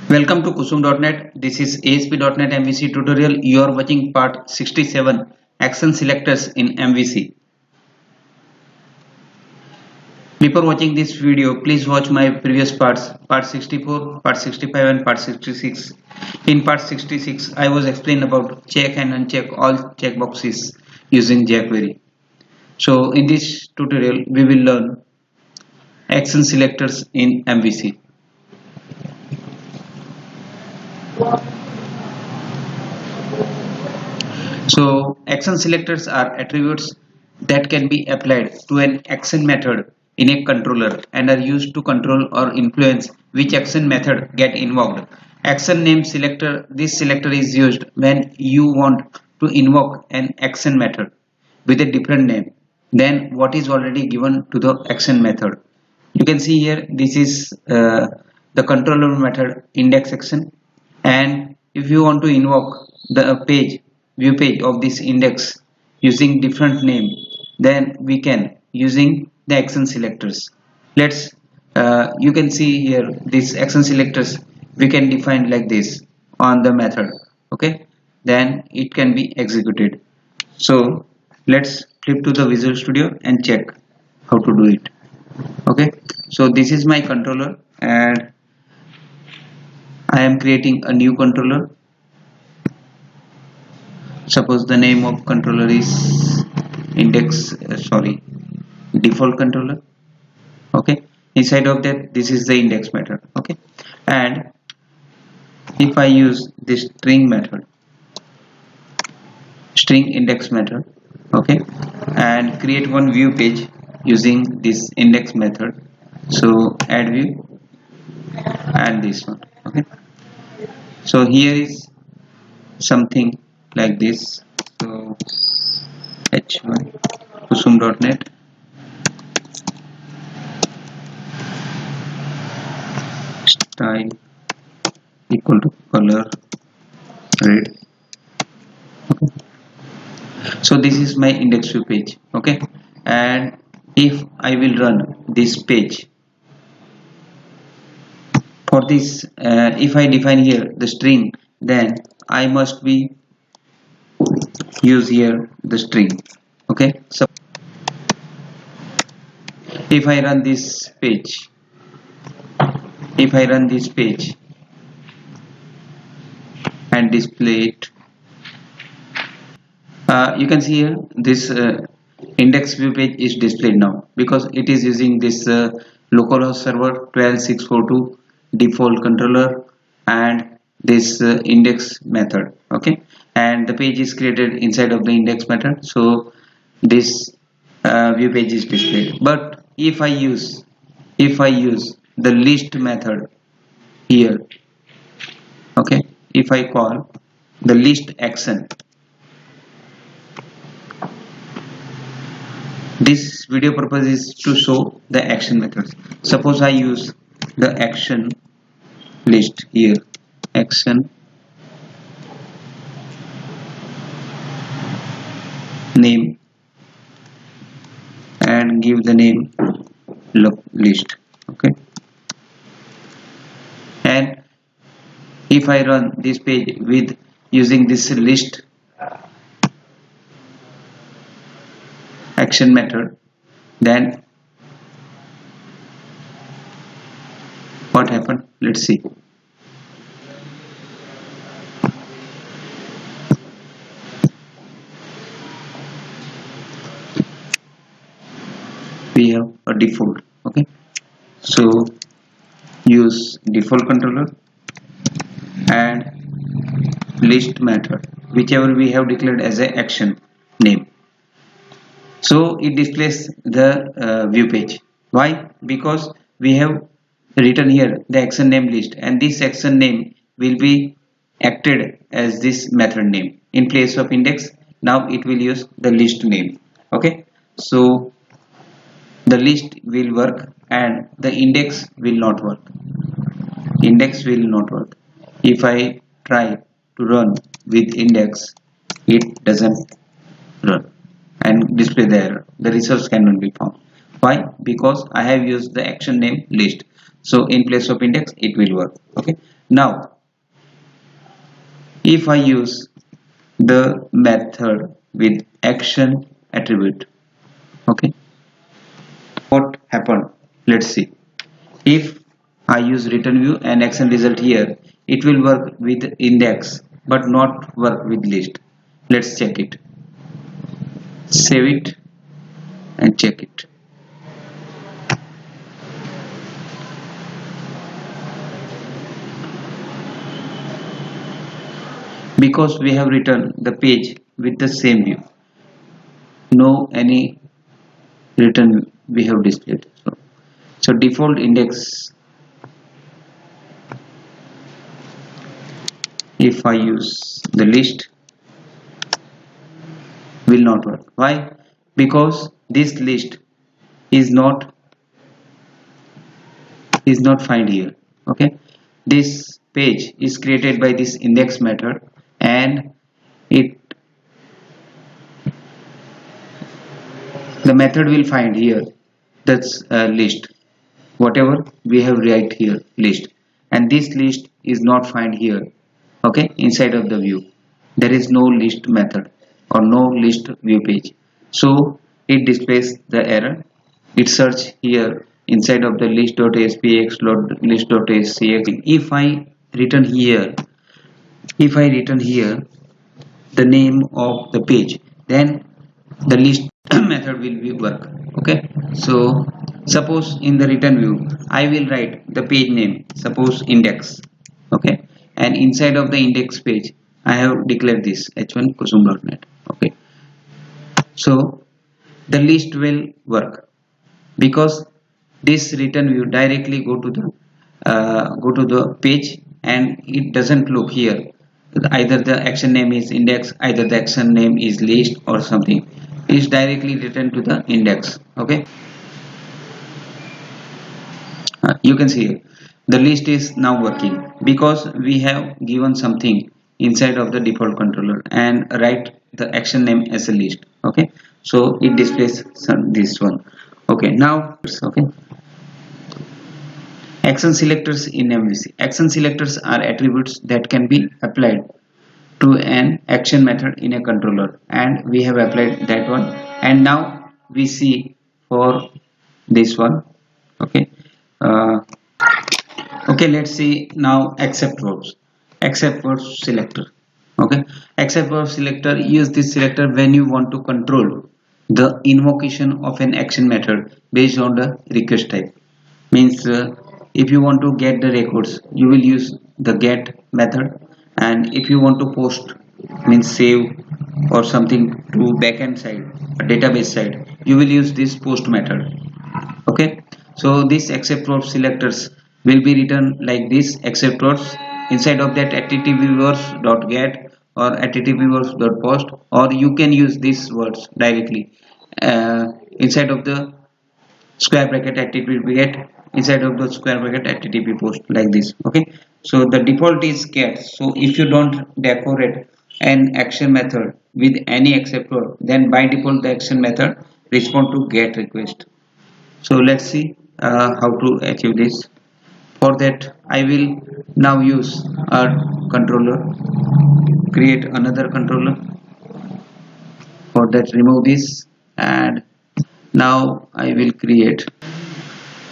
Welcome to Kusum.net. This is ASP.NET MVC tutorial. You are watching part 67 Action Selectors in MVC. Before watching this video, please watch my previous parts, part 64, part 65 and part 66. In part 66, I was explained about check and uncheck all checkboxes using jQuery. So in this tutorial, we will learn action selectors in MVC. So action selectors are attributes that can be applied to an action method in a controller and are used to control or influence which action method get invoked. Action name selector. This selector is used when you want to invoke an action method with a different name than what is already given to the action method. You can see here this is the controller method index action, and if you want to invoke the view page of this index using different name, then we can using the action selectors. Let's you can see here these action selectors we can define like this on the method. Okay, then it can be executed. So let's flip to the Visual Studio and check how to do it. Okay, so this is my controller and I am creating a new controller. Suppose the name of controller is default controller. Okay, inside of that this is the index method. Okay, and if I use this string index method, okay, and create one view page using this index method, so add view and this one. Okay, so here is something like this. So h1 kusum.net style equal to color red. Okay, so this is my index view page. Okay, and if I will run this page for this, if I define here the string, then I must be use here the string. Okay, so if I run this page, and display it, you can see here this index view page is displayed now because it is using this localhost server 12642 default controller and this index method. Okay, and the page is created inside of the index method, so this view page is displayed. But if I use the list method here, okay, if I call the list action, this video purpose is to show the action methods. Suppose I use the action list here, action name, and give the name list. Okay, and if I run this page with using this list action method, then what happened? Let's see. We have a default. Okay, so use default controller and list method, whichever we have declared as a action name. So it displays the view page. Why? Because we have written here the action name list, and this action name will be acted as this method name in place of index. Now it will use the list name. Okay, so the list will work and the index will not work. If I try to run with index, it doesn't run and display the error. The resource cannot be found. Why? Because I have used the action name list. So in place of index it will work. Okay, now if I use the method with action attribute, okay, what happened? Let's see. If I use return view and action result here, it will work with index but not work with list. Let's check it. Save it and check it. Because we have written the page with the same view, no any return we have displayed. So default index, if I use the list, will not work. Why? Because this list is not find here. Okay, this page is created by this index method, and it the method will find here, that's a list, whatever we have write here list, and this list is not find here. Okay, inside of the view there is no list method or no list view page, so it displays the error. It search here inside of the list.spx list.scx. If I return here the name of the page, then the list method will be work. Okay, so suppose in the return view I will write the page name, suppose index. Okay, and inside of the index page I have declared this h1kusum.net. Okay, so the list will work because this return view directly go to the page, and it doesn't look here either the action name is index, either the action name is list or something. Is directly written to the index. Okay, you can see here the list is now working because we have given something inside of the default controller and write the action name as a list. Okay, so it displays this one. Okay, now okay, action selectors in MVC. Action selectors are attributes that can be applied to an action method in a controller, and we have applied that one, and now we see for this one. Okay, uh, okay, let's see now except verbs. Except verbs selector. Okay, except verbs selector, use this selector when you want to control the invocation of an action method based on the request type. Means if you want to get the records, you will use the get method, and if you want to post, means save or something to backend side, a database side, you will use this post method. Okay, so this except verbs selectors will be written like this: except verbs inside of that http://get or http://post, or you can use these words directly inside of the square bracket http get, inside of the square bracket http post, like this. Okay, so the default is get. So if you don't decorate an action method with any except verb, then by default the action method respond to get request. So let's see how to achieve this. For that I will now use a controller, create another controller. For that remove this, and now I will create,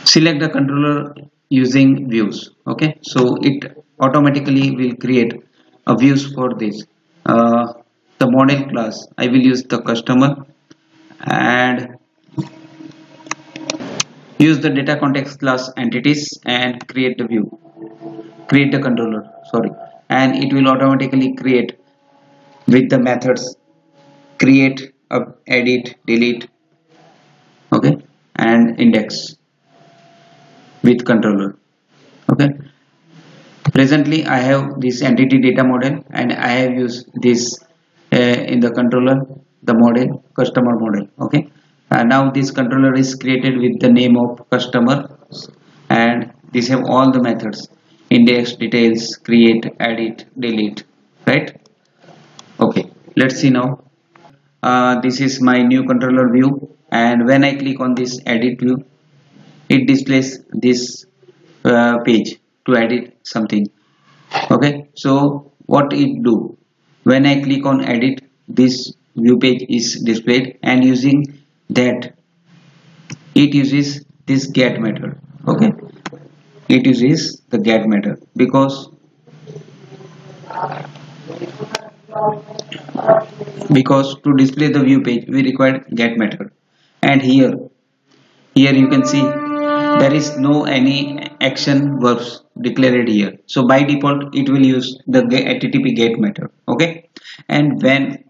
select the controller using views. Okay, so it automatically will create a views for this. The model class I will use the customer, and use the data context class entities and create the view, create the controller, sorry, and it will automatically create with the methods create, edit, delete, okay, and index with controller. Okay, presently I have this entity data model, and I have used this in the controller, the model customer model. Okay, now this controller is created with the name of customer, and these have all the methods: index, details, create, edit, delete, right? Okay, let's see now. This is my new controller view, and when I click on this edit view, it displays this page to edit something. Okay, so what it do, when I click on edit, this view page is displayed, and using that it uses this get method. Okay, it uses the get method because to display the view page we require get method. And here you can see there is no any action verbs declared here, so by default it will use the http get method. Okay, and when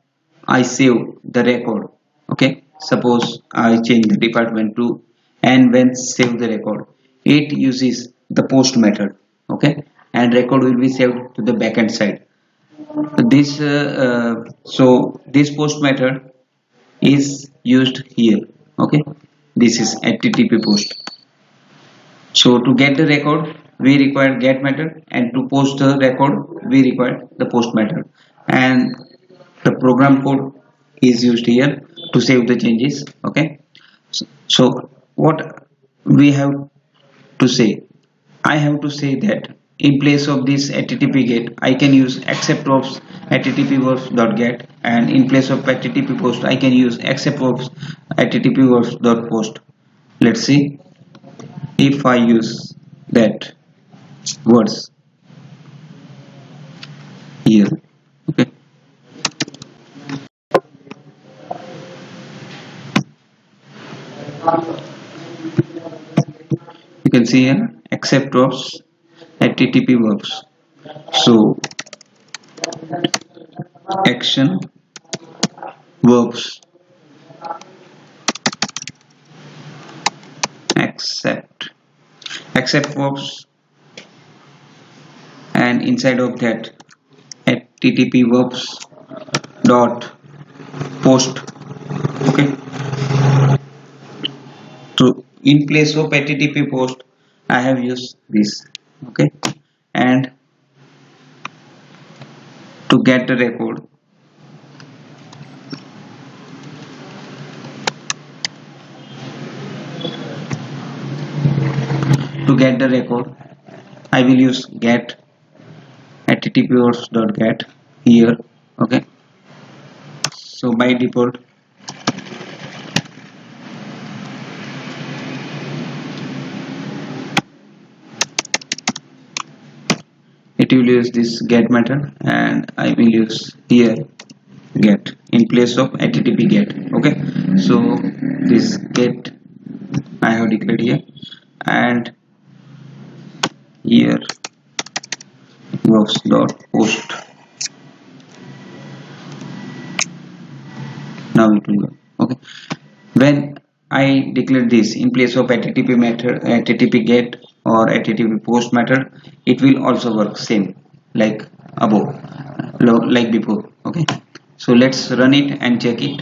I save the record, okay, suppose I change the department to, and when save the record, it uses the post method. Okay, and record will be saved to the backend side. So this post method is used here. Okay, this is http post. So to get the record we require get method, and to post the record we require the post method, and the program code is used here to save the changes. Okay, so what we have to say, I have to say that in place of this http get I can use accept verbs http verbs dot get, and in place of http post I can use accept verbs http verbs dot post. Let's see if I use that words here. Okay, you can see here accept verbs http verbs. So action verbs accept verbs, and inside of that http verbs dot post. Okay, so in place of http post I have used this. Okay, and to get the record, I will use get http dot get here. Okay, so by default it will use this get method, and I will use here get in place of http get. Okay, so this get I have declared here, and here works dot post. Now it will go. Okay, when I declare this in place of http method, http get or http post method, it will also work same like above, like before. Okay, so let's run it and check it.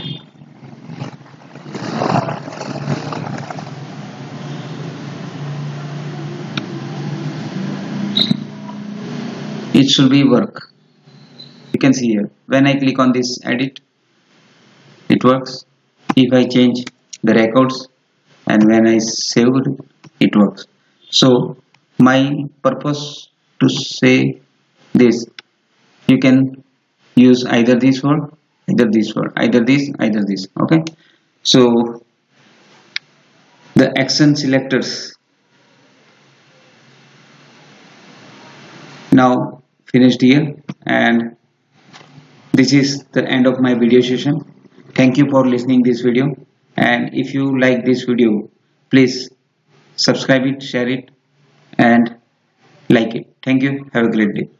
It should be work. You can see here when I click on this edit, it works. If I change the records and when I save it works. So my purpose to say this, you can use either this word, either this word, either this. Okay, so the action selectors now finished here, and this is the end of my video session. Thank you for listening this video, and if you like this video, please subscribe it, share it, and like it. Thank you. Have a great day.